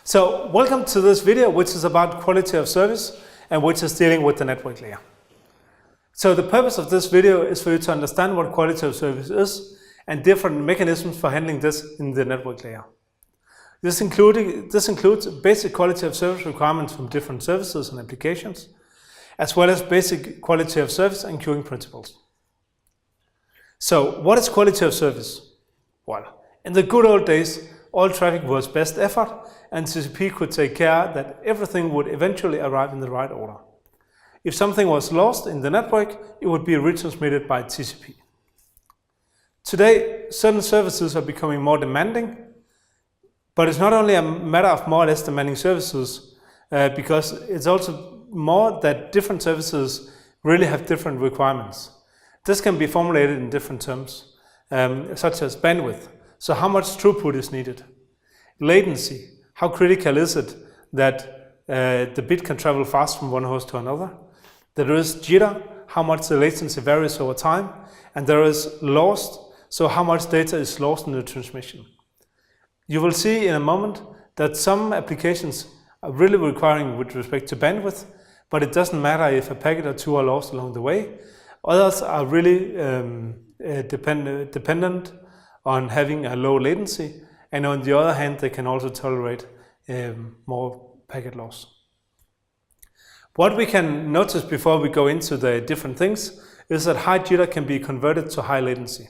So welcome to this video, which is about quality of service and which is dealing with the network layer. So the purpose of this video is for you to understand what quality of service is and mechanisms for handling this in the network layer. This includes basic quality of service requirements from different services and applications, as well as basic quality of service and queuing principles. So what is quality of service? Well, in the good old days, all traffic was best effort, and TCP could take care that everything would eventually arrive in the right order. If something was lost in the network, it would be retransmitted by TCP. Today, certain services are becoming more demanding, but it's not only a matter of more or less demanding services, because it's also more that different services really have different requirements. This can be formulated in different terms, such as bandwidth. So how much throughput is needed? Latency. How critical is it that the bit can travel fast from one host to another? There is jitter, how much the latency varies over time, and there is lost, so how much data is lost in the transmission. You will see in a moment that some applications are really requiring with respect to bandwidth, but it doesn't matter if a packet or two are lost along the way. Others are really dependent on having a low latency, and on the other hand, they can also tolerate more packet loss. What we can notice before we go into the different things is that high jitter can be converted to high latency.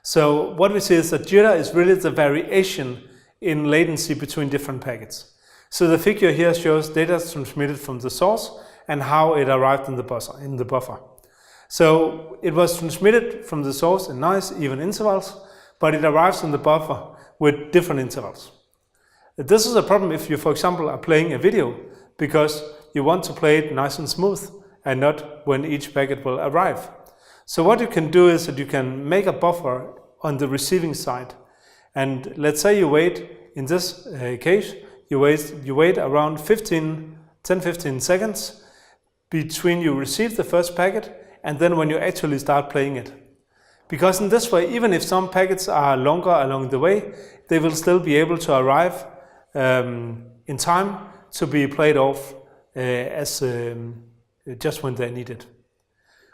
So what we see is that jitter is really the variation in latency between different packets. So the figure here shows data transmitted from the source and how it arrived in the buffer. So it was transmitted from the source in nice even intervals, but it arrives in the buffer with different intervals. This is a problem if you, for example, are playing a video because you want to play it nice and smooth and not when each packet will arrive. So what you can do is that you can make a buffer on the receiving side. And let's say you wait, in this case, you wait around 10-15 seconds between you receive the first packet and then when you actually start playing it. Because in this way, even if some packets are longer along the way, they will still be able to arrive in time to be played off just when they're needed.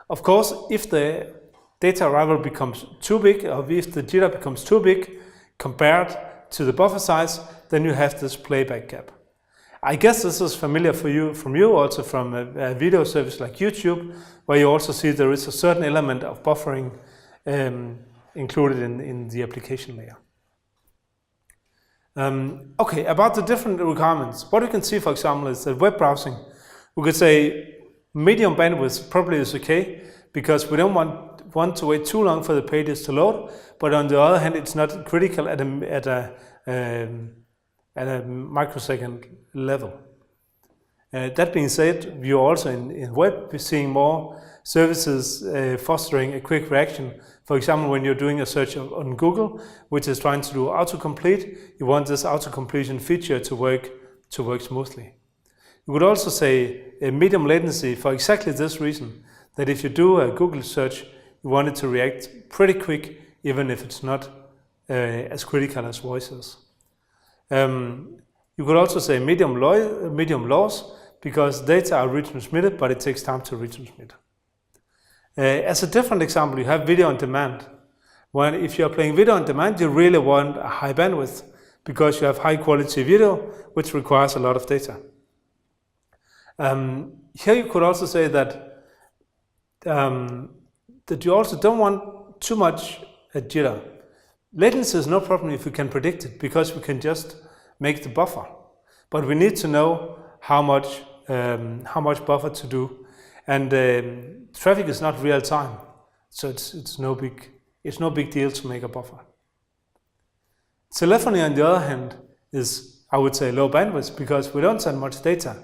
Of course, if the data arrival becomes too big, or if the jitter becomes too big compared to the buffer size, then you have this playback gap. I guess this is familiar from you also from a video service like YouTube, where you also see there is a certain element of buffering included in the application layer. Okay, about the different requirements. What you can see, for example, is that web browsing, we could say medium bandwidth probably is okay, because we don't want to wait too long for the pages to load, but on the other hand, it's not critical at a microsecond level. That being said, you're also in web seeing more services fostering a quick reaction. For example, when you're doing a search on Google, which is trying to do autocomplete, you want this autocompletion feature to work smoothly. You would also say a medium latency for exactly this reason, that if you do a Google search, you want it to react pretty quick, even if it's not as critical as voice is. You could also say medium loss, because data are retransmitted, but it takes time to retransmit. As a different example, you have video on demand. When if you are playing video on demand, you really want a high bandwidth, because you have high quality video, which requires a lot of data. Here you could also say that you also don't want too much jitter. Latency is no problem if we can predict it, because we can just make the buffer. But we need to know how much buffer to do. And traffic is not real time, so it's no big deal to make a buffer. Telephony, on the other hand, is, I would say, low bandwidth, because we don't send much data.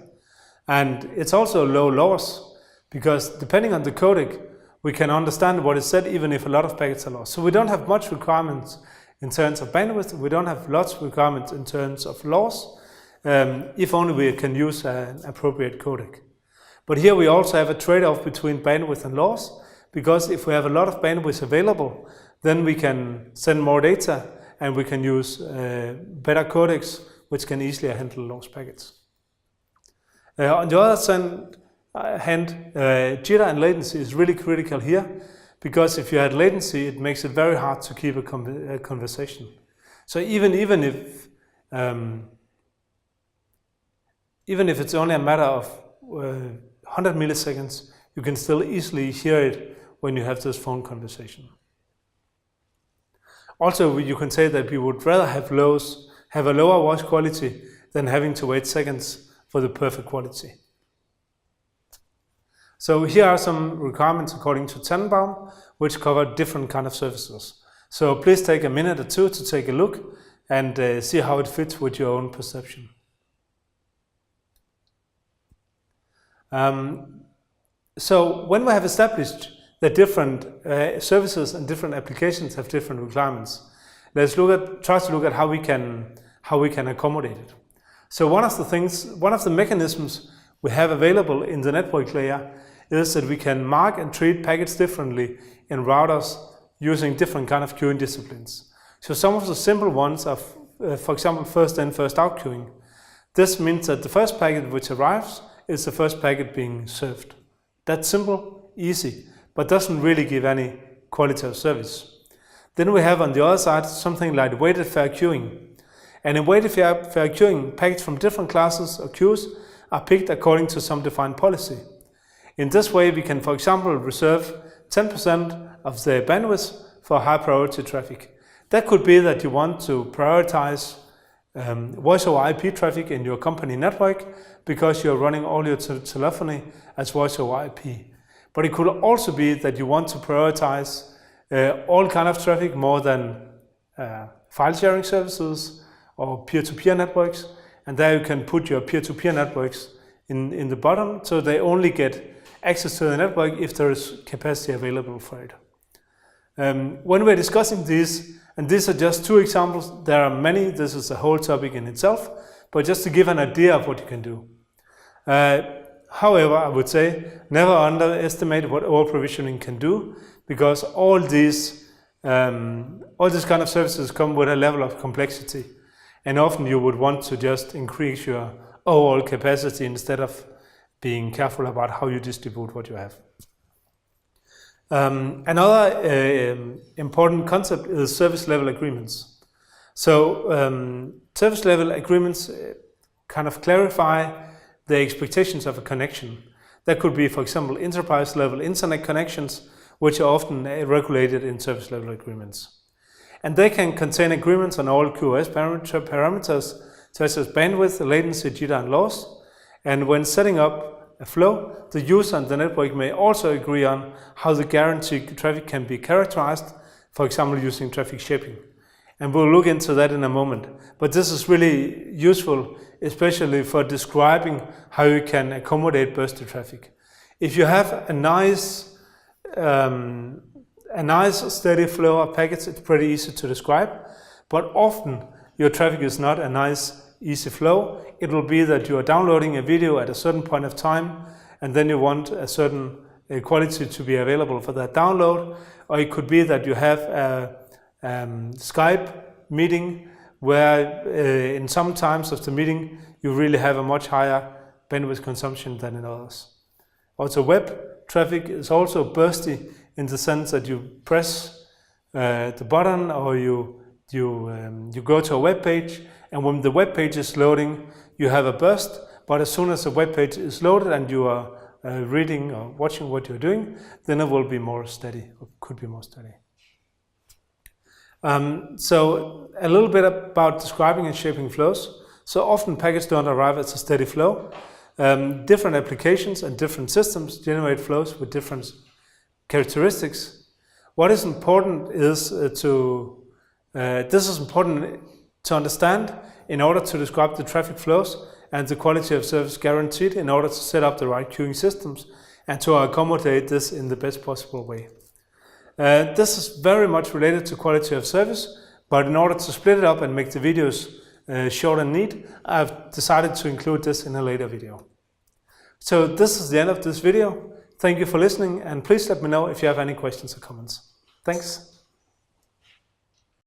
And it's also low loss, because depending on the codec, we can understand what is said even if a lot of packets are lost. So we don't have much requirements in terms of bandwidth, we don't have lots of requirements in terms of loss, if only we can use an appropriate codec. But here we also have a trade-off between bandwidth and loss, because if we have a lot of bandwidth available, then we can send more data and we can use better codecs which can easily handle lost packets. On the other hand, jitter and latency is really critical here, because if you had latency, it makes it very hard to keep a conversation. So even if it's only a matter of 100 milliseconds, you can still easily hear it when you have this phone conversation. Also, you can say that we would rather have a lower voice quality than having to wait seconds for the perfect quality. So here are some requirements according to Tannenbaum, which cover different kind of services. So please take a minute or two to take a look and see how it fits with your own perception. So when we have established that different services and different applications have different requirements, let's try to look at how we can accommodate it. So one of the mechanisms we have available in the network layer is that we can mark and treat packets differently in routers using different kind of queuing disciplines. So some of the simple ones are, for example, first in, first out queuing. This means that the first packet which arrives is the first packet being served. That's simple, easy, but doesn't really give any quality of service. Then we have on the other side something like weighted fair queuing. And in weighted fair queuing, packets from different classes or queues are picked according to some defined policy. In this way, we can, for example, reserve 10% of the bandwidth for high priority traffic. That could be that you want to prioritize voice over IP traffic in your company network because you're running all your telephony as voice over IP. But it could also be that you want to prioritize all kind of traffic more than file sharing services or peer-to-peer networks, and there you can put your peer-to-peer networks in the bottom, so they only get access to the network if there is capacity available for it. When we're discussing these, and these are just two examples, there are many, this is a whole topic in itself, but just to give an idea of what you can do. However, I would say never underestimate what over-provisioning can do, because all these kind of services come with a level of complexity, and often you would want to just increase your overall capacity instead of being careful about how you distribute what you have. Another important concept is service level agreements. So service level agreements kind of clarify the expectations of a connection. That could be, for example, enterprise level internet connections, which are often regulated in service level agreements. And they can contain agreements on all QoS parameters, such as bandwidth, latency, jitter, and loss. And when setting up a flow, the user and the network may also agree on how the guaranteed traffic can be characterized, for example, using traffic shaping. And we'll look into that in a moment. But this is really useful, especially for describing how you can accommodate bursty traffic. If you have a nice steady flow of packets, it's pretty easy to describe. But often your traffic is not a nice, easy flow. It will be that you are downloading a video at a certain point of time, and then you want a certain quality to be available for that download. Or it could be that you have a Skype meeting where in some times of the meeting you really have a much higher bandwidth consumption than in others. Also, web traffic is also bursty in the sense that you press the button or you go to a web page, and when the web page is loading you have a burst, but as soon as the web page is loaded and you are reading or watching what you're doing, then it will be more steady, or could be more steady. So a little bit about describing and shaping flows. So often packets don't arrive as a steady flow. Different applications and different systems generate flows with different characteristics. What is important is this is important to understand in order to describe the traffic flows and the quality of service guaranteed in order to set up the right queuing systems and to accommodate this in the best possible way. This is very much related to quality of service, but in order to split it up and make the videos short and neat, I've decided to include this in a later video. So this is the end of this video. Thank you for listening, and please let me know if you have any questions or comments. Thanks.